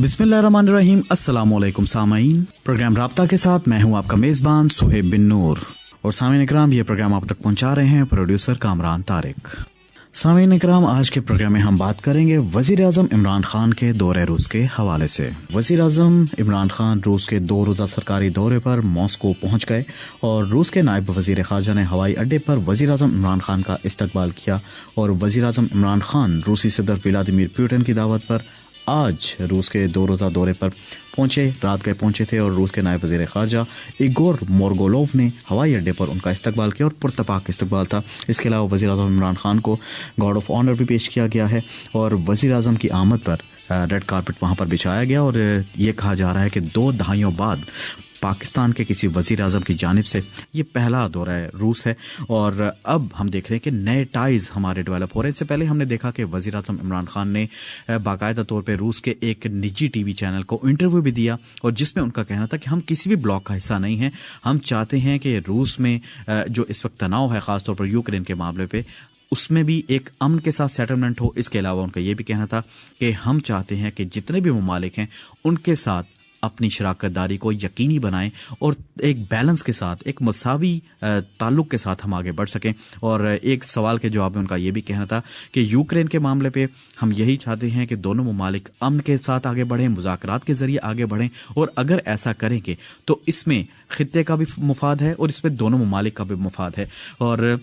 बिस्मिल्लाहिर्रहमानिर्रहीम। अस्सलामुअलैकुम सामाईन, प्रोग्राम राब्ता के साथ मैं हूं आपका मेज़बान सुहेब बिन नूर। और सामीन इकराम, ये प्रोग्राम आप तक पहुंचा रहे हैं प्रोड्यूसर कामरान तारिक। सामीन इकराम, आज के प्रोग्राम में हम बात करेंगे वज़ीर आज़म इमरान खान के दौरे रूस के हवाले से। वज़ीर आज़म इमरान खान रूस के 2 रोज़ा सरकारी दौरे पर मॉस्को पहुंच गए और रूस के नायब वज़ीर ख़ारजा ने हवाई अड्डे पर वज़ीर आज़म इमरान खान का इस्तकबाल किया। और वज़ीर आज़म इमरान खान रूसी सदर व्लादिमीर पुतिन की दावत पर आज रूस के 2 रोज़ा दौरे पर रात गए पहुंचे थे। और रूस के नायब वज़ीर ख़ारजा इगोर मोरगोलोव ने हवाई अड्डे पर उनका इस्तकबाल किया और पुरतपाक इस्तकबाल था। इसके अलावा वज़ीर आज़म इमरान खान को गार्ड ऑफ ऑनर भी पेश किया गया है और वज़ीर आज़म की आमद पर रेड कारपेट वहाँ पर बिछाया गया। और ये कहा जा रहा है कि 2 दहाइयों बाद पाकिस्तान के किसी वज़ीर आज़म की जानिब से ये पहला दौरा है रूस है। और अब हम देख रहे हैं कि नए टाइज़ हमारे डेवलप हो रहे हैं। इससे पहले हमने देखा कि वज़ीर आज़म इमरान खान ने बाकायदा तौर पे रूस के एक निजी टीवी चैनल को इंटरव्यू भी दिया और जिसमें उनका कहना था कि हम किसी भी ब्लॉक का हिस्सा नहीं हैं। हम चाहते हैं कि रूस में जो इस वक्त तनाव है ख़ासतौर पर यूक्रेन के मामले पर, उसमें भी एक अमन के साथ सेटलमेंट हो। इसके अलावा उनका ये भी कहना था कि हम चाहते हैं कि जितने भी ममालिक हैं उनके साथ अपनी शराकतदारी को यकीनी बनाएं और एक बैलेंस के साथ, एक मसावी ताल्लुक के साथ हम आगे बढ़ सकें। और एक सवाल के जवाब में उनका ये भी कहना था कि यूक्रेन के मामले पे हम यही चाहते हैं कि दोनों ममालिक अमन के साथ आगे बढ़ें, मुज़ाकरात के ज़रिए आगे बढ़ें। और अगर ऐसा करेंगे तो इसमें खित्ते का भी मुफाद है और इसमें दोनों ममालिक का भी मुफाद है। और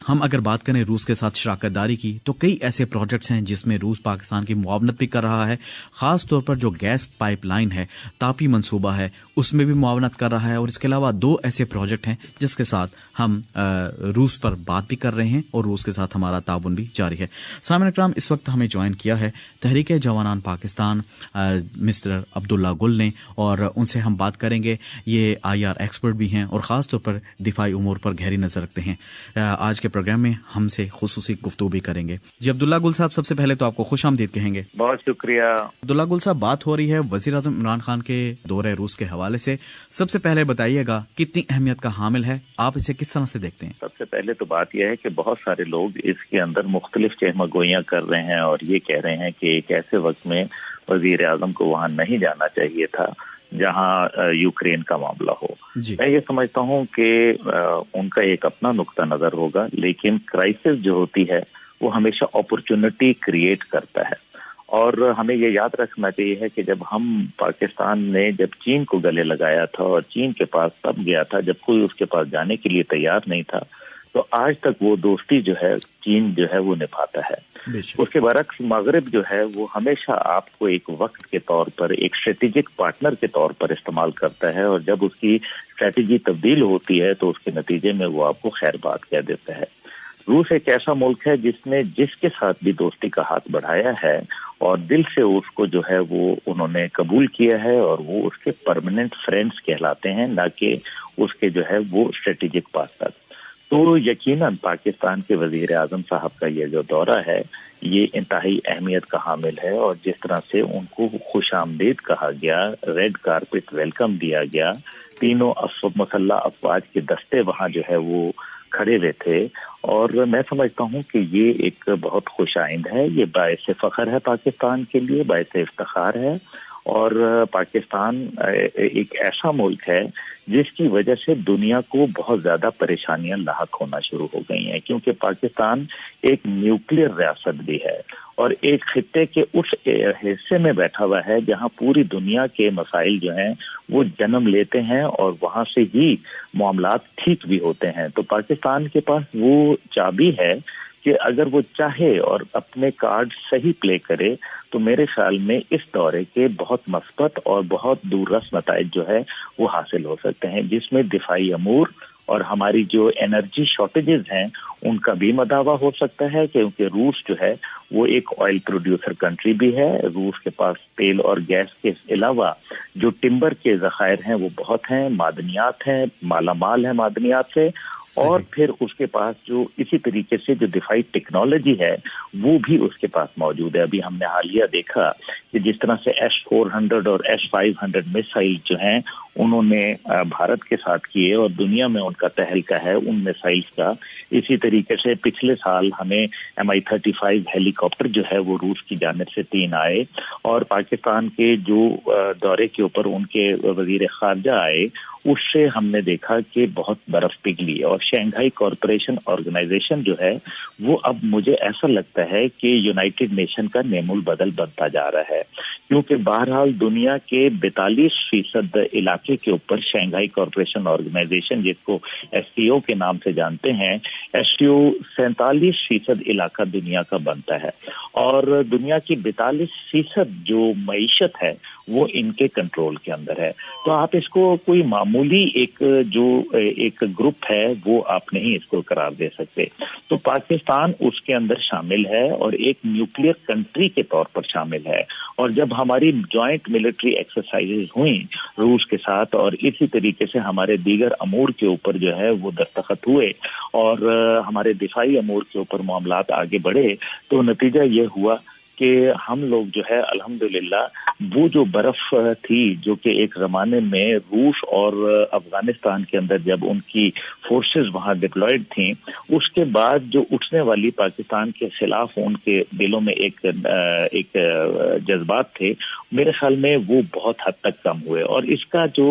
हम अगर बात करें रूस के साथ शराकतदारी की तो कई ऐसे प्रोजेक्ट्स हैं जिसमें रूस पाकिस्तान की मुआवनत भी कर रहा है। ख़ास तौर पर जो गैस पाइपलाइन है, तापी मंसूबा है, उसमें भी मुआवनत कर रहा है। और इसके अलावा 2 ऐसे प्रोजेक्ट हैं जिसके साथ हम रूस पर बात भी कर रहे हैं और रूस के साथ हमारा ताउन भी जारी है। सामने इकराम, इस वक्त हमें ज्वाइन किया है तहरीक जवानान पाकिस्तान मिस्टर अब्दुल्ला गुल ने और उनसे हम बात करेंगे। ये IR एक्सपर्ट भी हैं और ख़ास तौर पर दिफाई उमूर पर गहरी नज़र रखते हैं। आज के प्रोग्राम में हमसे खुसूसी गुफ्तगू भी करेंगे। जी अब्दुल्ला गुल साहब, सबसे पहले तो आपको खुश आमदीद कहेंगे। बहुत शुक्रिया। अब्दुल्ला गुल साहब, बात हो रही है वज़ीर आज़म इमरान खान के दौरे रूस के हवाले से। सबसे पहले बताइएगा कितनी अहमियत का हामिल है, आप इसे किस तरह से देखते हैं? सबसे पहले तो बात यह है कि बहुत सारे लोग इसके अंदर मुख्तलिफ चहमगोइयां कर रहे हैं और ये कह रहे हैं कि एक ऐसे वक्त में वज़ीर आज़म को वहां नहीं जाना चाहिए था जहां यूक्रेन का मामला हो। मैं ये समझता हूं कि उनका एक अपना नुक्ता नजर होगा, लेकिन क्राइसिस जो होती है वो हमेशा अपॉर्चुनिटी क्रिएट करता है। और हमें ये याद रखना चाहिए है कि जब हम पाकिस्तान ने जब चीन को गले लगाया था और चीन के पास तब गया था जब कोई उसके पास जाने के लिए तैयार नहीं था, तो आज तक वो दोस्ती जो है चीन जो है वो निभाता है। उसके बरक्स मगरिब जो है वो हमेशा आपको एक वक्त के तौर पर, एक स्ट्रेटेजिक पार्टनर के तौर पर इस्तेमाल करता है और जब उसकी स्ट्रेटेजी तब्दील होती है तो उसके नतीजे में वो आपको खैर बात कह देता है। रूस एक ऐसा मुल्क है जिसने जिसके साथ भी दोस्ती का हाथ बढ़ाया है और दिल से उसको जो है वो उन्होंने कबूल किया है और वो उसके परमानेंट फ्रेंड्स कहलाते हैं, ना कि उसके जो है वो स्ट्रेटेजिक पार्टनर। तो यकीनन पाकिस्तान के वज़ीर आज़म साहब का ये जो दौरा है ये इंतहाई अहमियत का हामिल है। और जिस तरह से उनको खुश आमदीद कहा गया, रेड कारपेट वेलकम दिया गया, तीनों मुसल्लह अफवाज के दस्ते वहाँ जो है वो खड़े हुए थे, और मैं समझता हूँ कि ये एक बहुत खुश आइंद है। ये बाइस फ़ख्र है पाकिस्तान के लिए, बाइस इफ्तिखार है। और पाकिस्तान एक ऐसा मुल्क है जिसकी वजह से दुनिया को बहुत ज्यादा परेशानियां लाहक होना शुरू हो गई हैं, क्योंकि पाकिस्तान एक न्यूक्लियर रियासत भी है और एक खित्ते के उस हिस्से में बैठा हुआ है जहां पूरी दुनिया के मसाइल जो हैं वो जन्म लेते हैं और वहां से ही मामलात ठीक भी होते हैं। तो पाकिस्तान के पास वो चाबी है कि अगर वो चाहे और अपने कार्ड सही प्ले करे तो मेरे ख्याल में इस दौरे के बहुत मस्बत और बहुत दूररस नताइज जो है वो हासिल हो सकते हैं, जिसमें दिफाई अमूर और हमारी जो एनर्जी शॉर्टेजेस हैं उनका भी मदावा हो सकता है, क्योंकि रूस जो है वो एक ऑयल प्रोड्यूसर कंट्री भी है। रूस के पास तेल और गैस के अलावा जो टिम्बर के ज़खायर हैं वो बहुत हैं, मादनियात हैं, मालामाल है मादनियात से, और फिर उसके पास जो इसी तरीके से जो दिफाई टेक्नोलॉजी है वो भी उसके पास मौजूद है। अभी हमने हालिया देखा कि जिस तरह से S-400 और S-500 मिसाइल जो हैं उन्होंने भारत के साथ किए और दुनिया में उनका तहलका है उन मिसाइल्स का। इसी तरीके से पिछले साल हमें Mi-35 हेलीकॉप्टर हेलीकॉप्टर जो है वो रूस की जानिब से 3 आए और पाकिस्तान के जो दौरे के ऊपर उनके वजीर खारजा आए, उससे हमने देखा कि बहुत बर्फ पिघली और शंघाई कॉरपोरेशन ऑर्गेनाइजेशन जो है वो अब मुझे ऐसा लगता है कि यूनाइटेड नेशन का नेमुल बदल बनता जा रहा है, क्योंकि बहरहाल दुनिया के 42% इलाके के ऊपर शंघाई कॉरपोरेशन ऑर्गेनाइजेशन, जिसको एससीओ के नाम से जानते हैं, एससीओ 47% इलाका दुनिया का बनता है और दुनिया की 42% जो मईशत है वो इनके कंट्रोल के अंदर है। तो आप इसको कोई मामूली एक ग्रुप है वो आप नहीं इसको करार दे सकते। तो पाकिस्तान उसके अंदर शामिल है और एक न्यूक्लियर कंट्री के तौर पर शामिल है। और जब हमारी जॉइंट मिलिट्री एक्सरसाइजेज हुई रूस के साथ और इसी तरीके से हमारे दीगर अमूर के ऊपर जो है वो दस्तखत हुए और हमारे दिफाई अमूर के ऊपर मामलात आगे बढ़े, तो नतीजा ये हुआ कि हम लोग जो है अल्हम्दुलिल्लाह वो जो बर्फ थी जो कि एक जमाने में रूस और अफगानिस्तान के अंदर जब उनकी फोर्सेस वहां डिप्लॉयड थी, उसके बाद जो उठने वाली पाकिस्तान के खिलाफ उनके दिलों में एक जज्बात थे, मेरे ख्याल में वो बहुत हद तक कम हुए। और इसका जो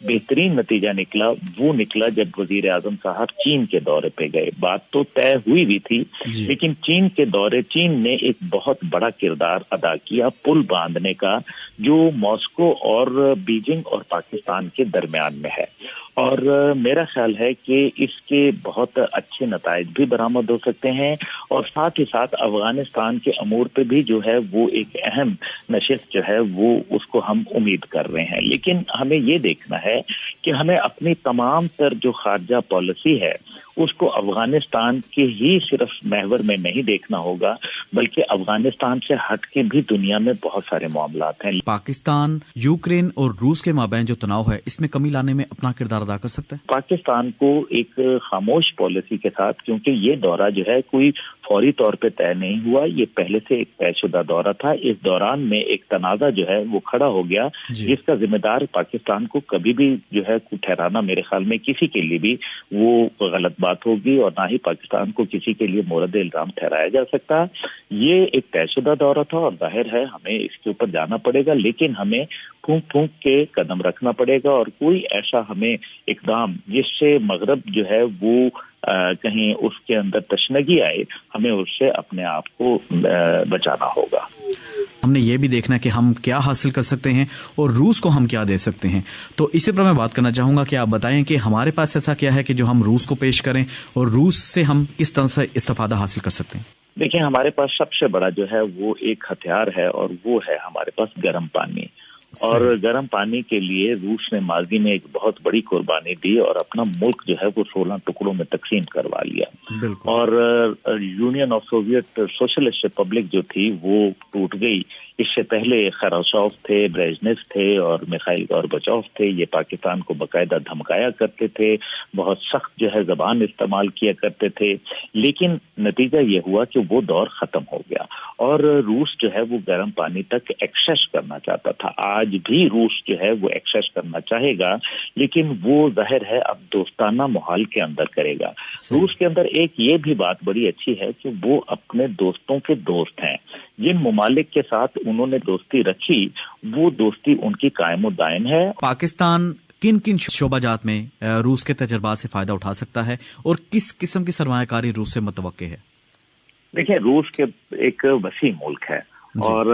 बेहतरीन नतीजा निकला वो निकला जब वजीर आजम साहब चीन के दौरे पे गए। बात तो तय हुई भी थी, लेकिन चीन के दौरे, चीन ने एक बहुत बड़ा किरदार अदा किया पुल बांधने का जो मॉस्को और बीजिंग और पाकिस्तान के दरमियान में है। और मेरा ख्याल है कि इसके बहुत अच्छे नताइज भी बरामद हो सकते हैं और साथ ही साथ अफगानिस्तान के अमूर पे भी जो है वो एक अहम नशिस्त जो है वो उसको हम उम्मीद कर रहे हैं। लेकिन हमें ये देखना है कि हमें अपनी तमाम तर जो खारजा पॉलिसी है उसको अफगानिस्तान के ही सिर्फ महवर में नहीं देखना होगा, बल्कि अफगानिस्तान से हट के भी दुनिया में बहुत सारे मामलात हैं। पाकिस्तान, यूक्रेन और रूस के माबैन जो तनाव है, इसमें कमी लाने में अपना किरदार अदा कर सकता है पाकिस्तान को एक खामोश पॉलिसी के साथ, क्योंकि ये दौरा जो है कोई फौरी तौर पे तय नहीं हुआ, ये पहले से एक तयशुदा दौरा था। इस दौरान में एक तनाज़ा जो है वो खड़ा हो गया, जिसका जिम्मेदार पाकिस्तान को कभी भी जो है ठहराना मेरे ख्याल में किसी के लिए भी वो गलत बात होगी और ना ही पाकिस्तान को किसी के लिए मोरद इल्जाम ठहराया जा सकता। ये एक तयशुदा दौरा था और जाहिर है हमें इसके ऊपर जाना पड़ेगा, लेकिन हमें फूंक फूंक के कदम रखना पड़ेगा और कोई ऐसा हमें इकदाम जिससे मगरब जो है वो कहीं उसके अंदर तशनगी आए, हमें उससे अपने आप को बचाना होगा। हमने ये भी देखना कि हम क्या हासिल कर सकते हैं और रूस को हम क्या दे सकते हैं। तो इसी पर मैं बात करना चाहूंगा कि आप बताएं कि हमारे पास ऐसा क्या है कि जो हम रूस को पेश करें और रूस से हम किस तरह से इस्तेफादा हासिल कर सकते हैं। देखिए, हमारे पास सबसे बड़ा जो है वो एक हथियार है और वो है हमारे पास गर्म पानी। और गर्म पानी के लिए रूस ने माजी में एक बहुत बड़ी कुर्बानी दी और अपना मुल्क जो है वो 16 टुकड़ों में तकसीम करवा लिया। और union of Soviet socialist Republic जो थी वो टूट गई। इससे पहले खराशोव थे, ब्रेजनेव थे और मिखाइल गोर्बाचोव थे। ये पाकिस्तान को बाकायदा धमकाया करते थे, बहुत सख्त जो है जबान इस्तेमाल किया करते थे, लेकिन नतीजा ये हुआ कि वो दौर खत्म हो गया और रूस जो है वो गर्म पानी तक एक्सेस करना चाहता था। आज भी रूस जो है वो एक्सेस करना चाहेगा, लेकिन वो जाहिर है अब दोस्ताना माहौल के अंदर करेगा। रूस के अंदर एक ये भी बात बड़ी अच्छी है कि वो अपने दोस्तों के दोस्त हैं। जिन ममालिक के साथ उन्होंने दोस्ती रखी वो दोस्ती उनकी कायम दायम है। पाकिस्तान किन किन शोबाजात में रूस के तजर्बात से फायदा उठा सकता है और किस किस्म की सरमायाकारी रूस से मुतवक्के है? देखिए, रूस के एक वसी मुल्क है और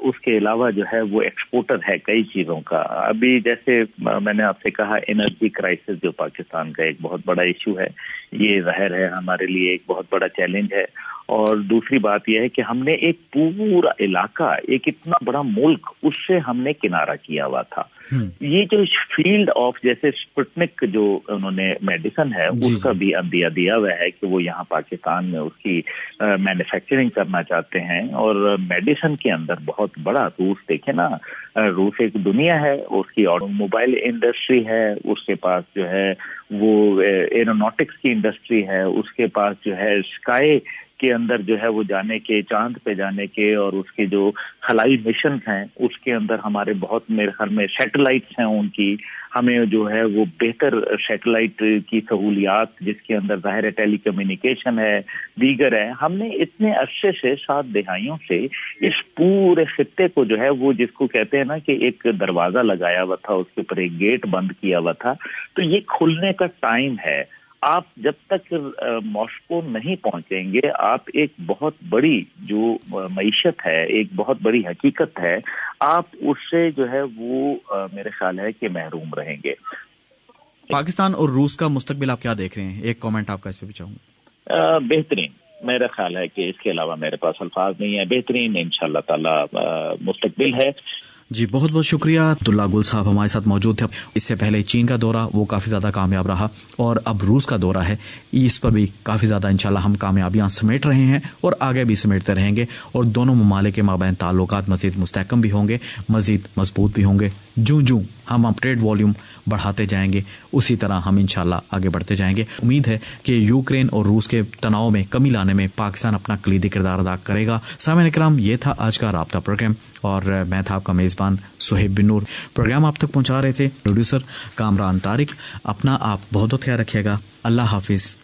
उसके अलावा जो है वो एक्सपोर्टर है कई चीजों का। अभी जैसे मैंने आपसे कहा, एनर्जी क्राइसिस जो पाकिस्तान का एक बहुत बड़ा इशू है, ये जाहिर है हमारे लिए एक बहुत बड़ा चैलेंज है। और दूसरी बात यह है कि हमने एक पूरा इलाका, एक इतना बड़ा मुल्क, उससे हमने किनारा किया हुआ था। ये जो फील्ड ऑफ जैसे स्पुतनिक जो उन्होंने मेडिसिन है उसका भी अंदिया दिया हुआ है कि वो यहाँ पाकिस्तान में उसकी मैन्युफैक्चरिंग करना चाहते हैं। और मेडिसिन के अंदर बहुत बड़ा रूस, देखे ना, रूस एक दुनिया है, उसकी ऑटोमोबाइल इंडस्ट्री है, उसके पास जो है वो एरोनॉटिक्स की इंडस्ट्री है, उसके पास जो है स्काई के अंदर जो है वो जाने के, चांद पे जाने के और उसके जो खलाई मिशन हैं उसके अंदर हमारे बहुत, मेरे ख्याल में सैटेलाइट्स हैं उनकी, हमें जो है वो बेहतर सैटेलाइट की सहूलियात जिसके अंदर ज़ाहिर है टेलीकम्युनिकेशन है, दीगर है, हमने इतने अरसे से 7 दहाइयों से इस पूरे खित्ते को जो है वो जिसको कहते हैं ना कि एक दरवाजा लगाया हुआ था, उसके ऊपर एक गेट बंद किया हुआ था, तो ये खुलने का टाइम है। आप जब तक मॉस्को नहीं पहुंचेंगे आप एक बहुत बड़ी जो मईशत है, एक बहुत बड़ी हकीकत है, आप उससे जो है वो मेरे ख्याल है कि महरूम रहेंगे। पाकिस्तान और रूस का मुस्तकबिल आप क्या देख रहे हैं? एक कमेंट आपका इस पे भी चाहूंगा। बेहतरीन, मेरा ख्याल है कि इसके अलावा मेरे पास अल्फाज नहीं है। बेहतरीन इंशाअल्लाह ताला मुस्तकबिल है। जी बहुत बहुत शुक्रिया। अब्दुल्ला गुल साहब हमारे साथ मौजूद थे। इससे पहले चीन का दौरा वो काफ़ी ज़्यादा कामयाब रहा और अब रूस का दौरा है, इस पर भी काफ़ी ज़्यादा इंशाल्लाह हम कामयाबियां समेट रहे हैं और आगे भी समेटते रहेंगे और दोनों ममालिक के माबैन ताल्लुकात मज़ीद मुस्तहकम भी होंगे, मज़ीद मजबूत भी होंगे। जूं हम अपडेट वॉल्यूम बढ़ाते जाएंगे उसी तरह हम इंशाल्लाह आगे बढ़ते जाएंगे। उम्मीद है कि यूक्रेन और रूस के तनाव में कमी लाने में पाकिस्तान अपना कलीदी किरदार अदा करेगा। सामईन इकराम, ये था आज का राब्ता प्रोग्राम और मैं था आपका मेज़बान सुहेब बिन नूर। प्रोग्राम आप तक पहुंचा रहे थे प्रोड्यूसर कामरान तारिक। अपना आप बहुत बहुत ख्याल रखिएगा। अल्लाह हाफिज।